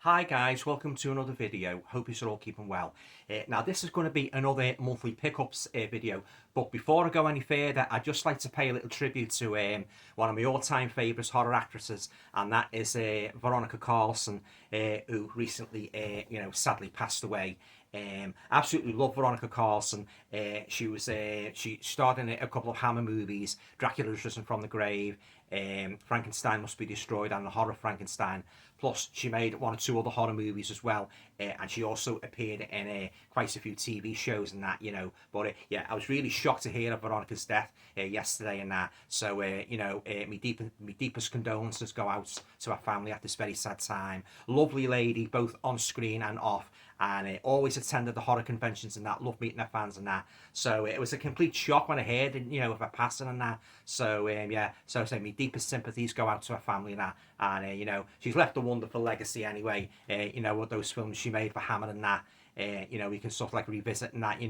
Hi guys, welcome to another video. Hope you're all keeping well. Now this is going to be another monthly pickups video, but before I go any further, I'd just like to pay a little tribute to one of my all-time favourite horror actresses, and that is Veronica Carlson, who recently, sadly passed away. Absolutely love Veronica Carlson. She starred in a couple of Hammer movies, Dracula's Risen from the Grave, Frankenstein Must Be Destroyed, and the horror Frankenstein. Plus, she made one or two other horror movies as well, and she also appeared in quite a few TV shows and that, But yeah, I was really shocked to hear of Veronica's death yesterday and that. So, my deepest condolences go out to her family at this very sad time. Lovely lady, both on screen and off. And always attended the horror conventions and that. Loved meeting her fans and that. So it was a complete shock when I heard, of her passing and that. So so my deepest sympathies go out to her family and that. And she's left a wonderful legacy anyway. What those films she made for Hammer and that. We can sort of like revisit and that.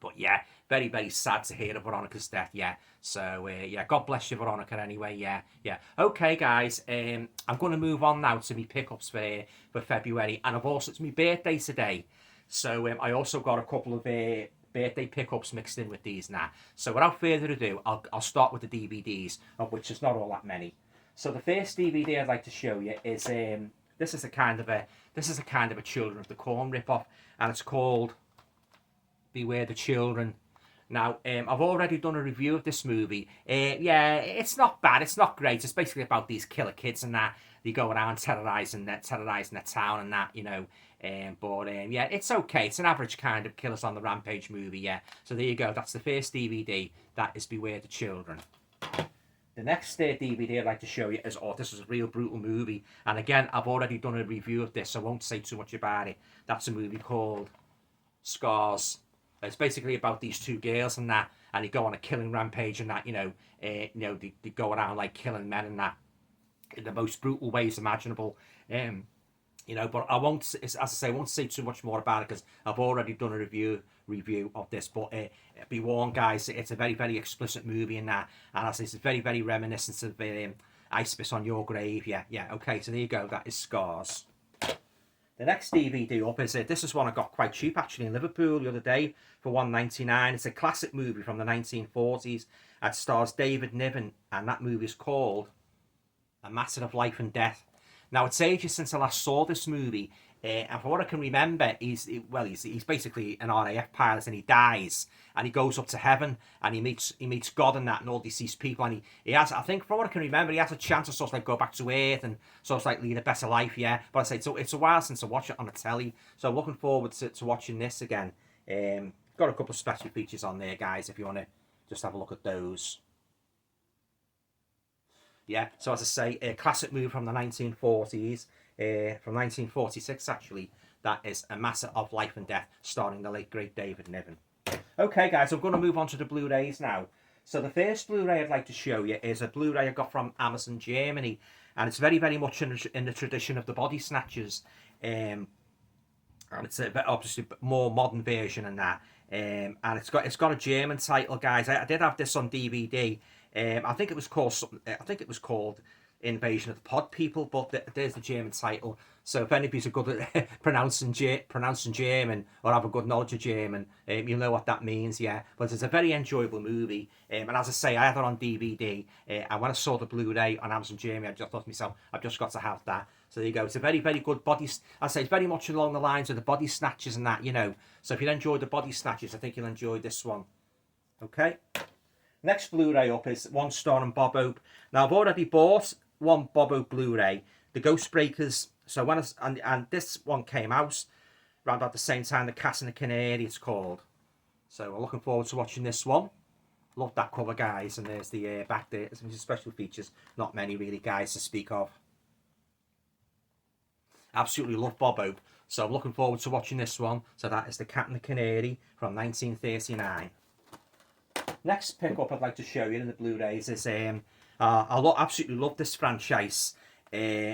But yeah, very, very sad to hear of Veronica's death, yeah. So, God bless you, Veronica, anyway, yeah. Okay, guys, I'm going to move on now to my pickups for February. And it's my birthday today. So, I also got a couple of birthday pickups mixed in with these now. So, without further ado, I'll start with the DVDs, of which there's not all that many. So, the first DVD I'd like to show you is, this is a kind of a Children of the Corn ripoff, and it's called Beware the Children. Now, I've already done a review of this movie. It's not bad. It's not great. It's basically about these killer kids and that. They go around terrorising their town and that, it's okay. It's an average kind of Killers on the Rampage movie, yeah. So there you go. That's the first DVD. That is Beware the Children. The next DVD I'd like to show you is, this is a real brutal movie. And again, I've already done a review of this, so I won't say too much about it. That's a movie called Scouser. It's basically about these two girls and that, and they go on a killing rampage and that, they go around like killing men and that in the most brutal ways imaginable. But I won't, as I say, I won't say too much more about it because I've already done a review of this. But be warned, guys, it's a very, very explicit movie and that, and as I say, it's very, very reminiscent of I Spit on Your Grave. Yeah. Okay, so there you go. That is Scars. The next DVD up is this is one I got quite cheap actually in Liverpool the other day for £1.99. It's a classic movie from the 1940s. It stars David Niven, and that movie is called A Matter of Life and Death. Now, it's ages since I last saw this movie, and from what I can remember, he's basically an RAF pilot, and he dies, and he goes up to heaven, and he meets God and that, and all deceased people, and he has, I think, from what I can remember, he has a chance to sort of like go back to Earth and sort of like lead a better life, yeah. But I say it's a while since I watched it on the telly, so I'm looking forward to watching this again. Got a couple of special features on there, guys, if you want to just have a look at those. Yeah, so as I say, a classic movie from the 1940s, from 1946 actually. That is A Matter of Life and Death, starring the late great David Niven. Okay, guys, I'm going to move on to the Blu-rays now. So the first Blu-ray I'd like to show you is a Blu-ray I got from Amazon Germany, and it's very, very much in the tradition of the Body Snatchers, and it's obviously a more modern version and that. And it's got a German title, guys. I did have this on DVD. I think it was called something. I think it was called Invasion of the Pod People, but there's the German title. So if anybody's good at pronouncing German or have a good knowledge of German, you'll know what that means, yeah. But it's a very enjoyable movie, and as I say, I had it on DVD, and when I saw the Blu-ray on Amazon Germany, I just thought to myself, I've just got to have that. So there you go. It's a very, very good body. I say it's very much along the lines of the Body Snatchers and that, So if you enjoy the Body Snatchers, I think you'll enjoy this one. Okay. Next Blu-ray up is one starring Bob Hope. Now I've already bought one Bob Hope Blu-ray, The Ghost Breakers. So and this one came out around about the same time, The Cat and the Canary, it's called. So we're looking forward to watching this one. Love that cover, guys, and there's the back there. Some special features, not many really, guys, to speak of. Absolutely love Bob Hope, so I'm looking forward to watching this one. So that is The Cat and the Canary from 1939. Next pickup I'd like to show you in the Blu-rays is I absolutely love this franchise,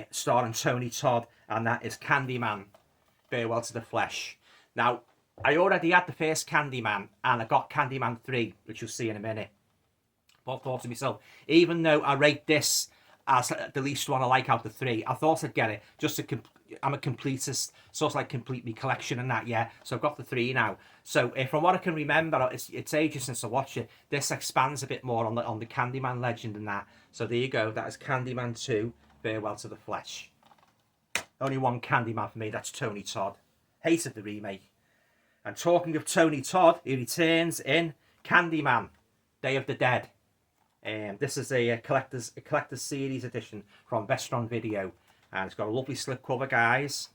starring Tony Todd, and that is Candyman, Farewell to the Flesh. Now, I already had the first Candyman, and I got Candyman 3, which you'll see in a minute. But I thought to myself, even though I rate this as the least one I like out of the 3. I thought I'd get it just to I'm a completist, sort of like complete me collection and that, yeah. So I've got the 3 now. So from what I can remember, it's ages since I watched it. This expands a bit more on the Candyman legend and that. So there you go. That is Candyman 2, Farewell to the Flesh. Only one Candyman for me. That's Tony Todd. Hated the remake. And talking of Tony Todd, he returns in Candyman, Day of the Dead. This is a collector's series edition from Vestron Video, and it's got a lovely slipcover, guys.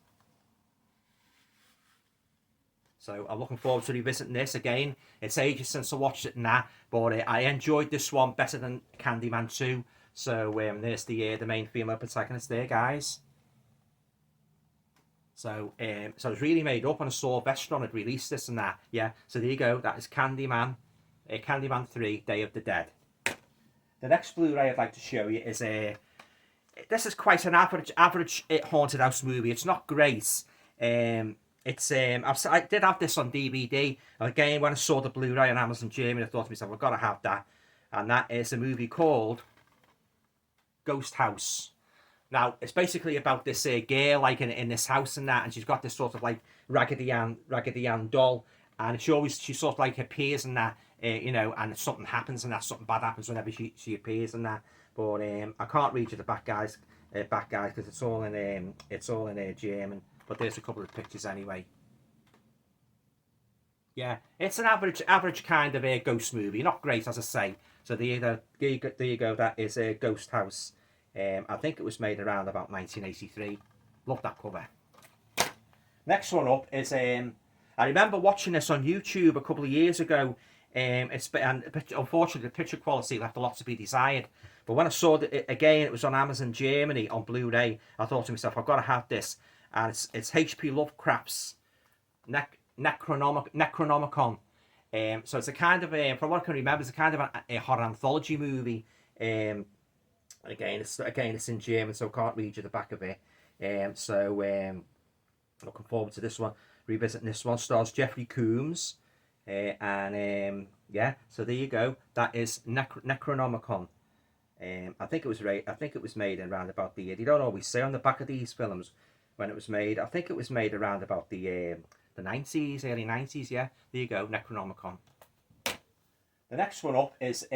So I'm looking forward to revisiting this again. It's ages since I watched it now, but I enjoyed this one better than Candyman 2. So there's the main female protagonist there, guys. So so it was really made up, and I saw Vestron had released this and that. Yeah. So there you go. That is Candyman, Candyman 3, Day of the Dead. The next Blu-ray I'd like to show you is this is quite an average haunted house movie. It's not great. I did have this on DVD. Again, when I saw the Blu-ray on Amazon Germany, I thought to myself, I've got to have that. And that is a movie called Ghost House. Now, it's basically about this girl like in this house and that, and she's got this sort of like Raggedy Ann doll, and she sort of like appears in that. You know, and something happens and that, something bad happens whenever she appears and that. But I can't read you the back guys, because it's all in German. But there's a couple of pictures anyway. Yeah, it's an average kind of a ghost movie, not great as I say. So there you go. That is a Ghost House. I think it was made around about 1983. Love that cover. Next one up is I remember watching this on YouTube a couple of years ago. Unfortunately, the picture quality left a lot to be desired. But when I saw it again, it was on Amazon Germany on Blu-ray. I thought to myself, I've got to have this. And it's H.P. Lovecraft's Necronomicon. So it's a kind of from what I can remember, it's a kind of a horror anthology movie. Again, it's in German, so I can't read you the back of it. Looking forward to this one. Revisiting this one. Stars Jeffrey Combs. Yeah, so there you go. That is Necronomicon. I think it was made in around about the year. They don't always say on the back of these films when it was made. I think it was made around about the 90s, early 90s. Yeah, there you go, Necronomicon. The next one up is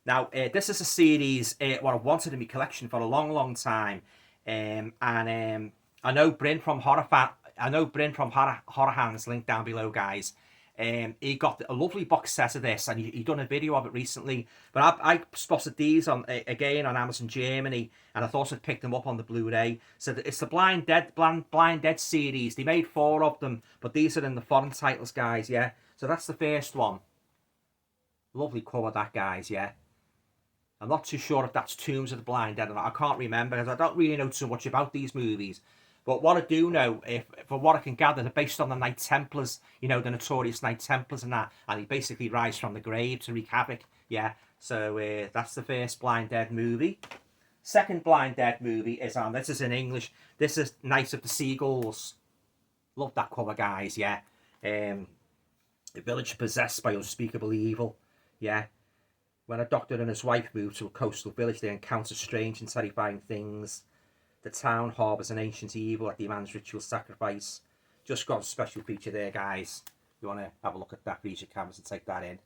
now this is a series what I've wanted in my collection for a long time. I know Bryn from Horror Hands, link down below, guys. He got a lovely box set of this, and he done a video of it recently. But I spotted these on again on Amazon Germany, and I thought I'd pick them up on the Blu-ray. So it's the Blind Dead series. They made 4 of them, but these are in the foreign titles, guys. Yeah. So that's the first one. Lovely cover, that, guys. Yeah. I'm not too sure if that's Tombs of the Blind Dead or not. I can't remember because I don't really know too much about these movies. But what I do know, from what I can gather, they're based on the Knight Templars, you know, the notorious Knight Templars and that. And he basically rise from the grave to wreak havoc. Yeah, so that's the first Blind Dead movie. Second Blind Dead movie is on, this is in English, this is Night of the Seagulls. Love that cover, guys, yeah. A village possessed by unspeakable evil, yeah. When a doctor and his wife move to a coastal village, they encounter strange and terrifying things. The town harbours an ancient evil that demands ritual sacrifice. Just got a special feature there, guys. You want to have a look at that, use your cameras and take that in.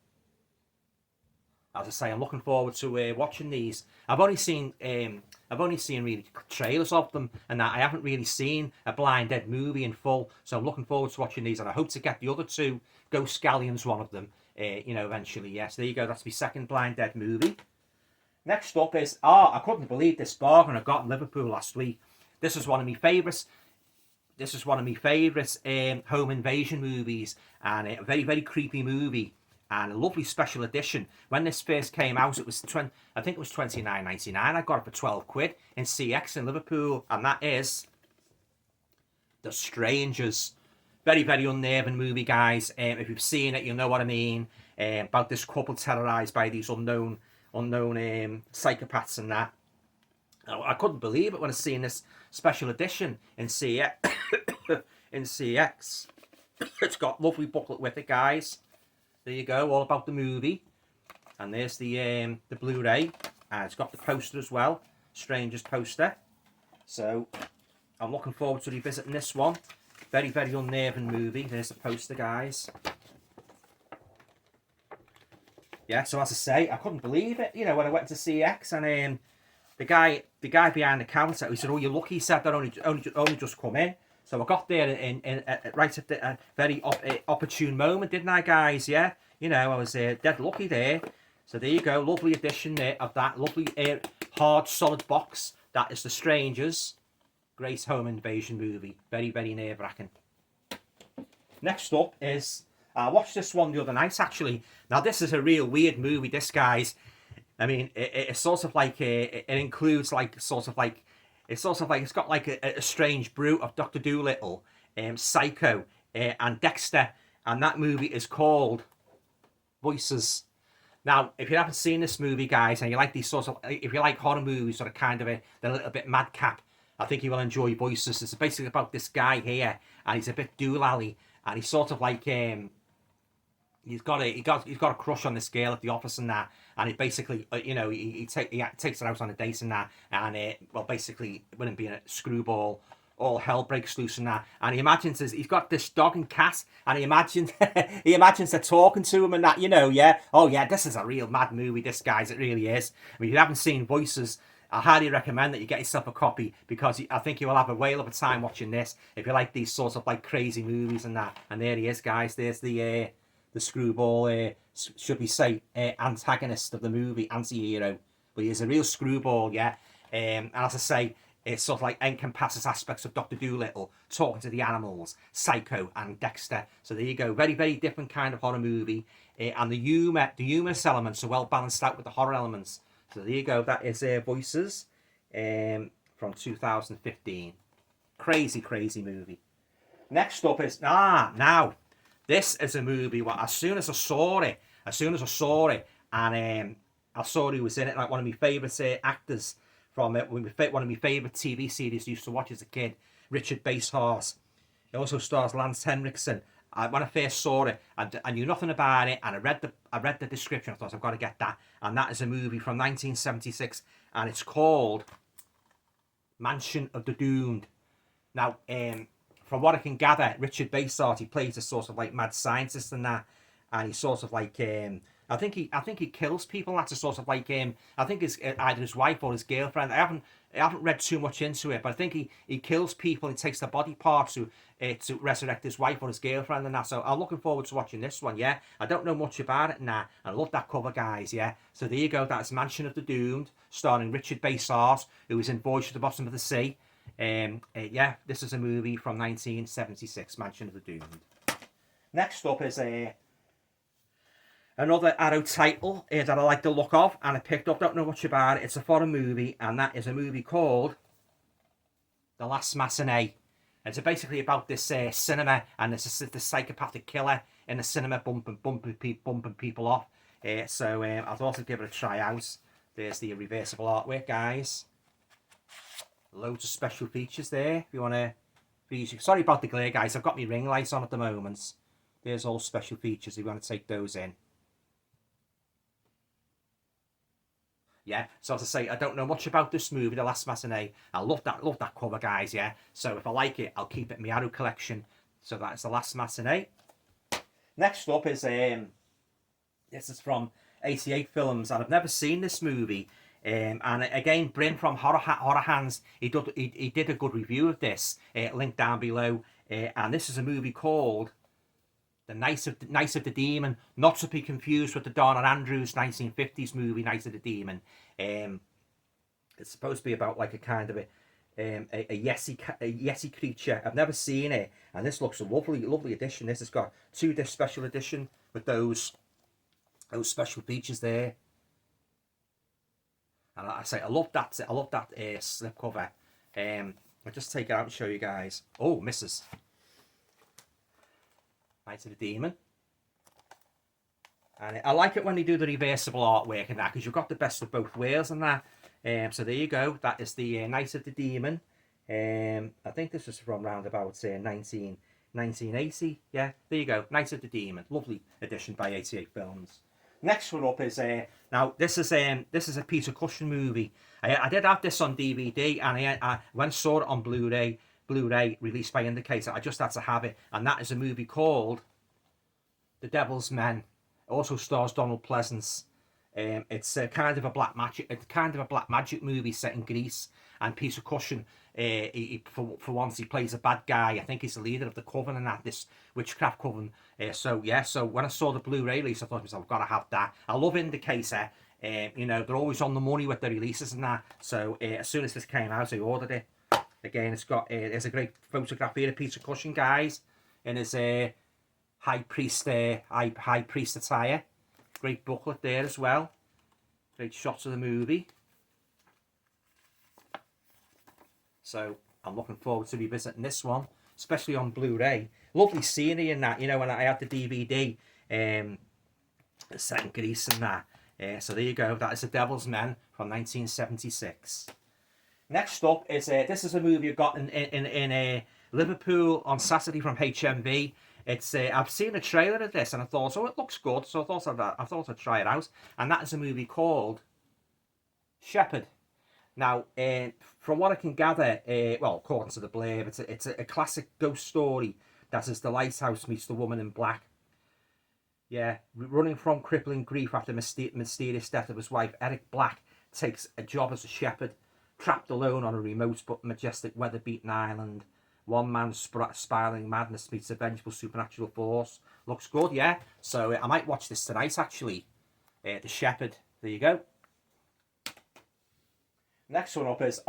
As I say, I'm looking forward to watching these. I've only seen really trailers of them, and that I haven't really seen a Blind Dead movie in full. So I'm looking forward to watching these, and I hope to get the other 2, Ghost Galleons, one of them, you know, eventually. Yes, there you go. That's my second Blind Dead movie. Next up is, I couldn't believe this bargain I got in Liverpool last week. This is one of my favourites. This is one of my favourite home invasion movies, and a very, very creepy movie, and a lovely special edition. When this first came out, it was I think it was £29.99. I got it for £12 in CX in Liverpool, and that is The Strangers. Very, very unnerving movie, guys. If you've seen it, you'll know what I mean. About this couple terrorised by these unknown psychopaths and that. I couldn't believe it when I seen this special edition in CX. in CX. It's got lovely booklet with it, guys. There you go, all about the movie. And there's the Blu-ray, and it's got the poster as well. Strangers poster. So I'm looking forward to revisiting this one. Very, very unnerving movie. There's the poster, guys. Yeah, so as I say, I couldn't believe it. You know, when I went to CX and the guy behind the counter, he said, "Oh, you're lucky," he said, "that only just come in." So I got there in right at the very opportune moment, didn't I, guys? Yeah, you know, I was dead lucky there. So there you go, lovely edition there of that lovely hard, solid box. That is The Strangers, great home invasion movie. Very, very nerve-wracking. Next up is, I watched this one the other night, actually. Now, this is a real weird movie, this, guys. I mean, it's sort of like, it includes, like, it's got, like, a strange brew of Dr. Dolittle, Psycho, and Dexter. And that movie is called Voices. Now, if you haven't seen this movie, guys, and you like these sorts of, if you like horror movies that are kind of they're a little bit madcap, I think you will enjoy Voices. It's basically about this guy here, and he's a bit doolally, and he's sort of like, he's got a crush on this girl at the office and that, and it basically, you know, he takes her out on a date and that, and well, basically, with him being a screwball, all hell breaks loose and that, and he imagines he's got this dog and cat, and he imagines they're talking to him and that, you know, yeah, oh yeah, this is a real mad movie, this, guys, it really is. I mean, if you haven't seen Voices, I highly recommend that you get yourself a copy, because I think you will have a whale of a time watching this if you like these sorts of like crazy movies and that. And there he is, guys. There's the screwball, should we say, antagonist of the movie, anti-hero, but he is a real screwball, yeah. And as I say, it sort of like encompasses aspects of Dr. Dolittle, talking to the animals, Psycho, and Dexter. So there you go, very, very different kind of horror movie, and the humorous elements are well balanced out with the horror elements. So there you go, that is Voices, from 2015. Crazy, crazy movie. Next up is, now, this is a movie, well, as soon as I saw it, and I saw he was in it, like one of my favourite actors from it, one of my favourite TV series I used to watch as a kid, Richard Basehorse. It also stars Lance Henriksen. When I first saw it, I knew nothing about it, and I read the description. I thought, I've got to get that. And that is a movie from 1976, and it's called Mansion of the Doomed. Now, from what I can gather, Richard Basehorse, he plays a sort of like mad scientist and that, and he's sort of like, I think he kills people. That's a sort of like, I think it's either his wife or his girlfriend. I haven't read too much into it, but I think he kills people and takes their body parts to resurrect his wife or his girlfriend and that. So I'm looking forward to watching this one, yeah. I don't know much about it now. I love that cover, guys, yeah. So there you go, that's Mansion of the Doomed, starring Richard Basehorse, who was in Voyage to the Bottom of the Sea. Yeah, this is a movie from 1976, Mansion of the Doomed. Next up is another Arrow title that I like the look of, and I picked up, don't know much about it. It's a foreign movie, and that is a movie called The Last Matinee. It's basically about this cinema, and this psychopathic killer in the cinema bumping people off. So I'll also give it a try out. There's the reversible artwork, guys. Loads of special features there. If you want to, sorry about the glare, guys. I've got my ring lights on at the moment. There's all special features if you want to take those in. Yeah, so as I say, I don't know much about this movie, The Last Matinee. I love that cover, guys, yeah. So if I like it, I'll keep it in my Arrow collection. So that's The Last Matinee. Next up is, this is from 88 Films, and I've never seen this movie. And again, Bryn from Horror Hands, he did a good review of this, link down below. And this is a movie called The Night of the Demon, not to be confused with the Donna Andrews 1950s movie Night of the Demon. It's supposed to be about like a kind of a yeti creature. I've never seen it, and this looks a lovely edition. This has got 2-disc special edition with those special features there. And like I say, I love that slipcover. I'll just take it out and show you guys. Oh, misses. Night of the Demon. And I like it when they do the reversible artwork and that, because you've got the best of both worlds and that. So there you go. That is the Night of the Demon. I think this was from around about 1980. Yeah, there you go. Night of the Demon. Lovely edition by 88 Films. Next one up is now this is a Peter Cushing movie. I did have this on DVD, and I when I saw it on Blu-ray released by Indicator, I just had to have it, and that is a movie called The Devil's Men. It also stars Donald Pleasence. It's kind of a black magic movie set in Greece, and Peter Cushing, for once he plays a bad guy. I think he's the leader of the coven and this witchcraft coven. So when I saw the Blu-ray release, I thought to myself, I've got to have that. I love Indicator. You know, they're always on the money with the releases and that. So as soon as this came out, I ordered it. Again, it's got there's a great photograph here of Peter Cushing, guys, in his high priest attire. Great booklet there as well. Great shots of the movie. So I'm looking forward to revisiting this one, especially on Blu-ray. Lovely scenery in that, you know, when I had the DVD set in Greece and that. So there you go. That is The Devil's Men from 1976. Next up is this is a movie I got in Liverpool on Saturday from HMV. It's I've seen a trailer of this and I thought, oh, it looks good, so I thought I'd try it out. And that is a movie called Shepherd. Now, from what I can gather, well, according to the blurb, it's a classic ghost story that is the lighthouse meets the woman in black. Yeah, running from crippling grief after the mysterious death of his wife, Eric Black takes a job as a shepherd, trapped alone on a remote but majestic weather-beaten island. One man's spiraling madness meets a vengeful supernatural force. Looks good, yeah? So I might watch this tonight, actually. The Shepherd. There you go. Next one up is,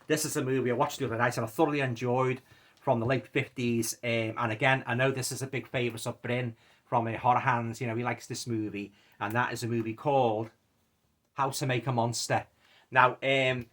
this is a movie I watched the other night and I thoroughly enjoyed, from the late 50s. And again, I know this is a big favourite of Bryn from Horror Hands. You know, he likes this movie. And that is a movie called How to Make a Monster. Now, it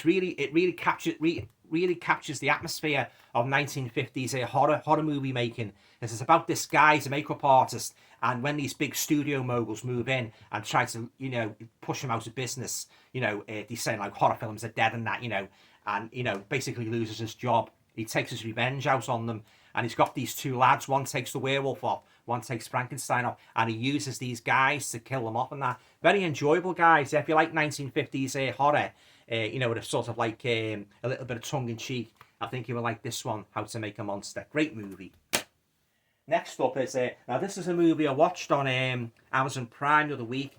really captures the atmosphere of 1950s horror movie making. This is about this guy, he's a makeup artist, and when these big studio moguls move in and try to, you know, push him out of business, you know, he's saying like horror films are dead and that, you know, and, you know, basically loses his job. He takes his revenge out on them, and he's got these two lads. One takes the werewolf off, one takes Frankenstein off, and he uses these guys to kill them off and that. Very enjoyable, guys. If you like 1950s horror, you know, with a sort of like a little bit of tongue-in-cheek, I think you will like this one, How to Make a Monster. Great movie. Next up is, now this is a movie I watched on Amazon Prime the other week.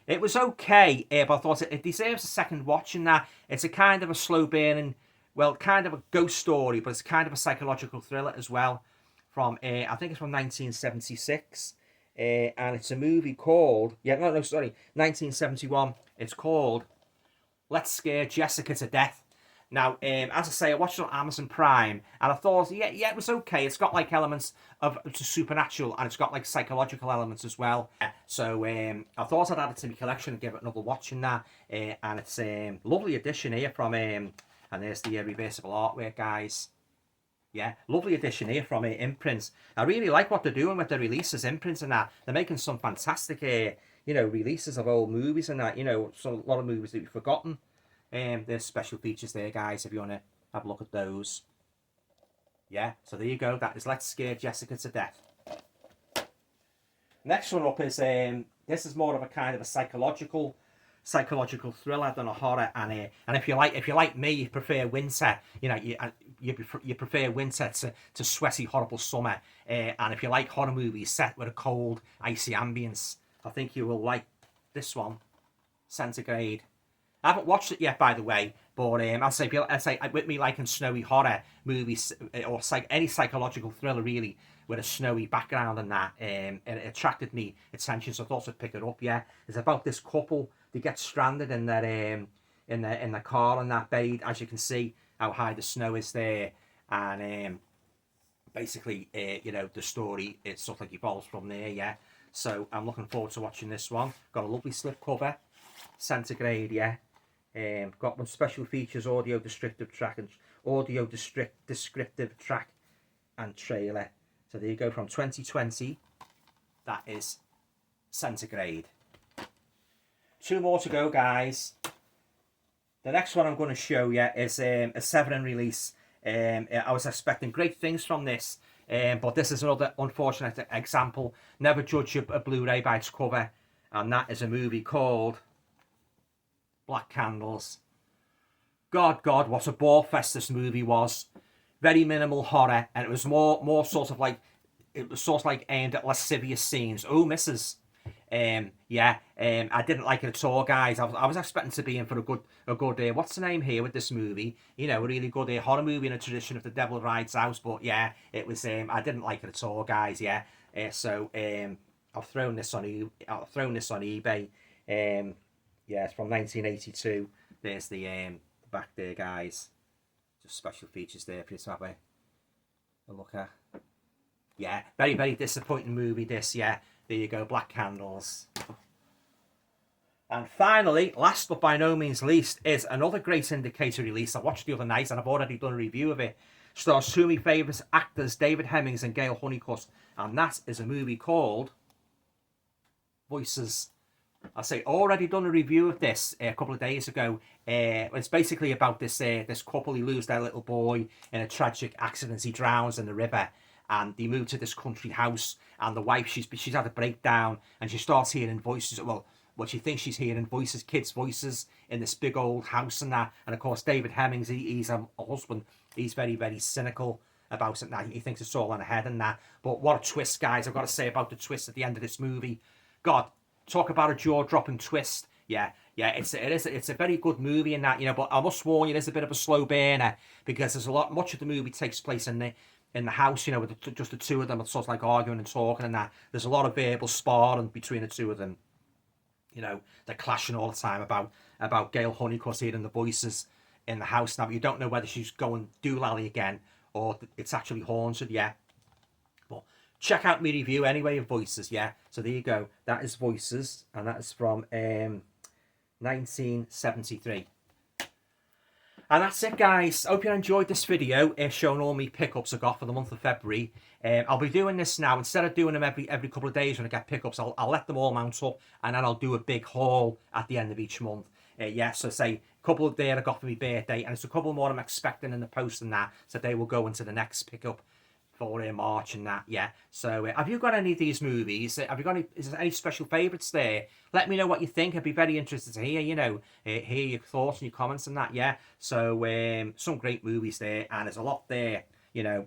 It was okay, but I thought it deserves a second watch in that. It's a kind of a slow-burning, well, kind of a ghost story, but it's kind of a psychological thriller as well. From, I think it's from 1976. And it's a movie called, 1971. It's called Let's Scare Jessica to Death. Now, as I say, I watched it on Amazon Prime, and I thought, yeah, it was okay. It's got like elements of supernatural, and it's got like psychological elements as well. So I thought I'd add it to my collection and give it another watch in that. And it's a lovely addition here from, and there's the reversible artwork, guys. Yeah, lovely addition here from Imprints. I really like what they're doing with the releases, Imprints and that. They're making some fantastic, you know, releases of old movies and that. You know, so a lot of movies that we've forgotten. There's special features there, guys, if you want to have a look at those. Yeah, so there you go. That is Let's Scare Jessica to Death. Next one up is, this is more of a kind of a psychological thriller than a horror. And if you like me, you prefer winter. You know, you prefer winter to sweaty, horrible summer. And if you like horror movies set with a cold, icy ambience, I think you will like this one, Centigrade. I haven't watched it yet, by the way, but I'd say with me liking snowy horror movies or any psychological thriller really with a snowy background and that, it attracted me attention, so I thought I'd pick it up. Yeah, it's about this couple. They get stranded in their in the car and that, buried, as you can see how high the snow is there, and basically you know, the story, it sort of like evolves from there. Yeah, so I'm looking forward to watching this one. Got a lovely slipcover, Centigrade. Yeah. Got one special features, audio descriptive track and trailer. So there you go, from 2020. That is Centigrade. Two more to go, guys. The next one I'm going to show you is a Severin release. I was expecting great things from this. But this is another unfortunate example. Never judge a Blu-ray by its cover. And that is a movie called Black Candles. God, what a ball fest this movie was. Very minimal horror, and it was more sort of like, it was sort of like aimed at lascivious scenes. Oh, missus. I didn't like it at all, guys. I was expecting to be in for a good what's the name here with this movie? You know, a really good horror movie in a tradition of The Devil Rides Out. But yeah, it was. I didn't like it at all, guys. Yeah. I've thrown this on eBay. It's from 1982. There's the back there, guys. Just special features there for you to have a look at. Yeah, very, very disappointing movie, this. Yeah, there you go, Black Candles. And finally, last but by no means least, is another great indicator release I watched the other night, and I've already done a review of it. Stars two of my favourite actors, David Hemmings and Gail Honeycutt, and that is a movie called Voices. I say already done a review of this a couple of days ago. It's basically about this couple who lose their little boy in a tragic accident. He drowns in the river, and they move to this country house. And the wife, she's had a breakdown, and she starts hearing voices. Well, she thinks she's hearing voices, kids' voices in this big old house and that. And of course, David Hemmings, he's a husband. He's very, very cynical about it now. He thinks it's all on ahead and that. But what a twist, guys! I've got to say about the twist at the end of this movie. God. Talk about a jaw-dropping twist. Yeah, it's a very good movie in that, you know. But I must warn you, there's a bit of a slow burner because there's much of the movie takes place in the house, you know, with just the two of them, sort of like arguing and talking and that. There's a lot of verbal sparring between the two of them. You know, they're clashing all the time about Gail Honeycutt hearing the voices in the house now. But you don't know whether she's going doolally again or it's actually haunted. Yeah, but. Check out my review anyway of Voices, yeah. So there you go. That is Voices, and that is from 1973. And that's it, guys. Hope you enjoyed this video showing all my pickups I got for the month of February. I'll be doing this now. Instead of doing them every couple of days when I get pickups, I'll let them all mount up, and then I'll do a big haul at the end of each month. So say a couple of there I got for my birthday, and it's a couple more I'm expecting in the post and that, so they will go into the next pickup for March and that, yeah. So have you got any of these movies? Have you got is there any special favourites there? Let me know what you think. I'd be very interested to hear, you know, hear your thoughts and your comments and that, yeah. So some great movies there, and there's a lot there, you know,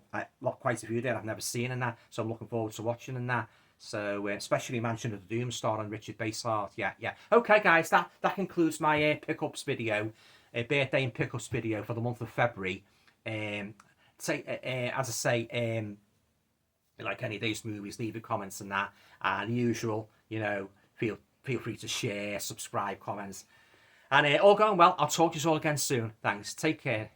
quite a few there I've never seen and that, so I'm looking forward to watching and that. So especially Mansion of the Doom starring Richard Basehart, yeah. Okay, guys, that concludes my pickups video, birthday and pickups video for the month of February. As I say, like any of these movies, leave your comments and that, and usual, you know, feel free to share, subscribe, comments, and all going well. I'll talk to you all again soon. Thanks. Take care.